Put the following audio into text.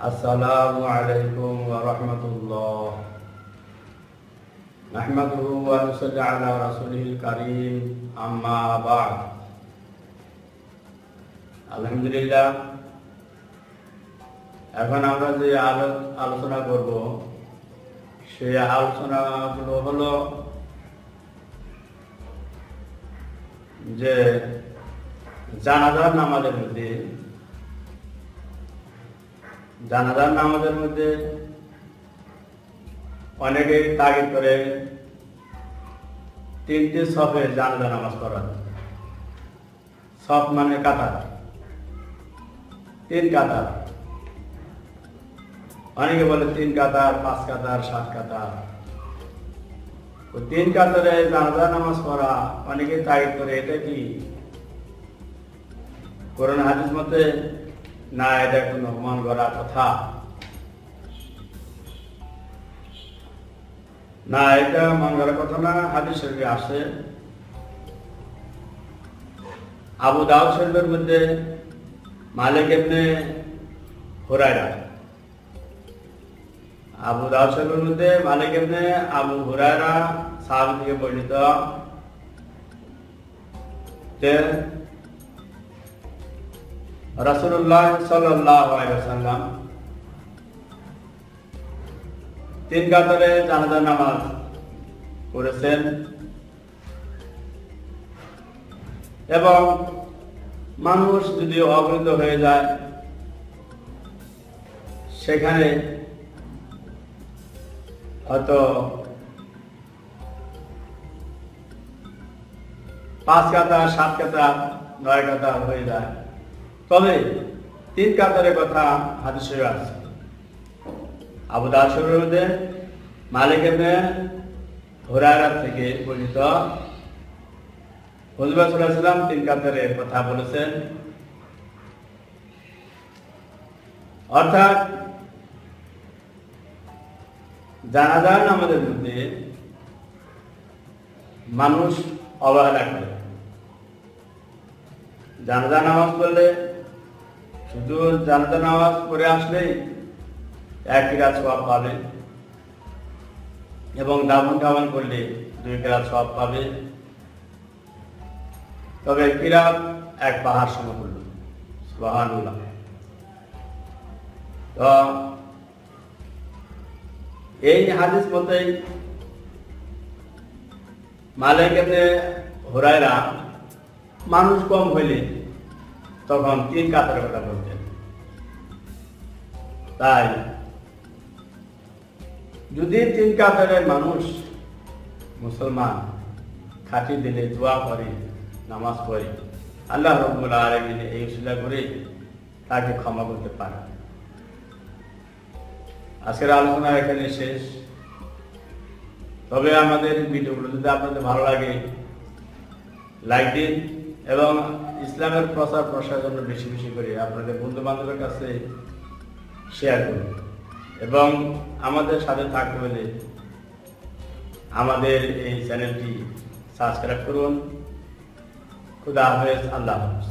আসসালামু আলাইকুম ওয়া রাহমাতুল্লাহ। নাহমাদুহু ওয়া নুসাল্লি আলা রাসূলিল কারীম, আম্মা বা'দ। আলহামদুলিল্লাহ, এখন আমরা যে আলোচনা করব সেই আলোচনাগুলো হলো যে জানাজার নামাজের মধ্যে অনেকেই তাগিদ করে 3টে সফে জানাজা নামাজ পড়া। সফ মানে কাতার, 3 কাতার। অনেকে বলে 3 কাতার, 5 কাতার, 7 কাতার। 3 কাতারে জানাজা নামাজ পড়া অনেকে তাগিদ করে। এটা কি কোরআন হাদিস মতে? না, এটা কোনো মন গড়া কথা না, এটা মন গড়া কথা না। হাদিস শরীফে আসে, আবু দাউদ শরীফের মধ্যে মালিক ইবনে হুরায়রা, আবু দাউদ শরীফের মধ্যে মালিক ইবনে আবু হুরায়রা সাহাবী থেকে বর্ণিত যে রাসূলুল্লাহ সাল্লাল্লাহু আলাইহি ওয়াসাল্লাম 3 কাতারে জানাজা নামাজ পড়েছেন এবং মানুষ যদি অবরুদ্ধ হয়ে যায় সেখানে হয়তো 5 কাতার, 7 কাতার, 9 কাতার হয়ে যায়। তবে 3 কাতারের কথা হাদিসে আছে। আবু দাউদ শরীফের মধ্যে মালিক ইবনে হুরায়রা থেকে বর্ণিত, হুজুর সাল্লাল্লাহু আলাইহি ওয়াসাল্লাম 3 কাতারের কথা বলেছেন। অর্থাৎ জানাজা নামাজের মধ্যে মানুষ অবহেলা করে। জানাজা নামাজ পড়লে শুধু জানাজা নামাজ পড়ে আসলেই 1 কিরাত সওয়াব পাবে এবং দাফন কাফন করলে 2 কিরাত সওয়াব পাবে। তবে কিরাত 1 পাহাড় সমতুল্য। সুবহানাল্লাহ। তো এই হাদিস মতেই মালিক ইবনে হুরায়রা মানুষ কম হইলে তখন 3 কাতারের কথা বলতেন। তাই যদি 3 কাতারের মানুষ মুসলমান খাঁটি দিলে দোয়া করে, নামাজ পড়ে, আল্লাহ রাব্বুল আলামিন এই উসিলা করে তাকে ক্ষমা করতে পারে। আজকের আলোচনা এখানে শেষ। তবে আমাদের ভিডিওগুলো যদি আপনাদের ভালো লাগে লাইক দিন এবং ইসলামের প্রচার প্রসারের জন্য বেশি বেশি করে আপনাদের বন্ধু বান্ধবের কাছে শেয়ার করুন এবং আমাদের সাথে থাকতে হলে আমাদের এই চ্যানেলটি সাবস্ক্রাইব করুন। খুদা হাফেজ, আল্লাহ হাফেজ।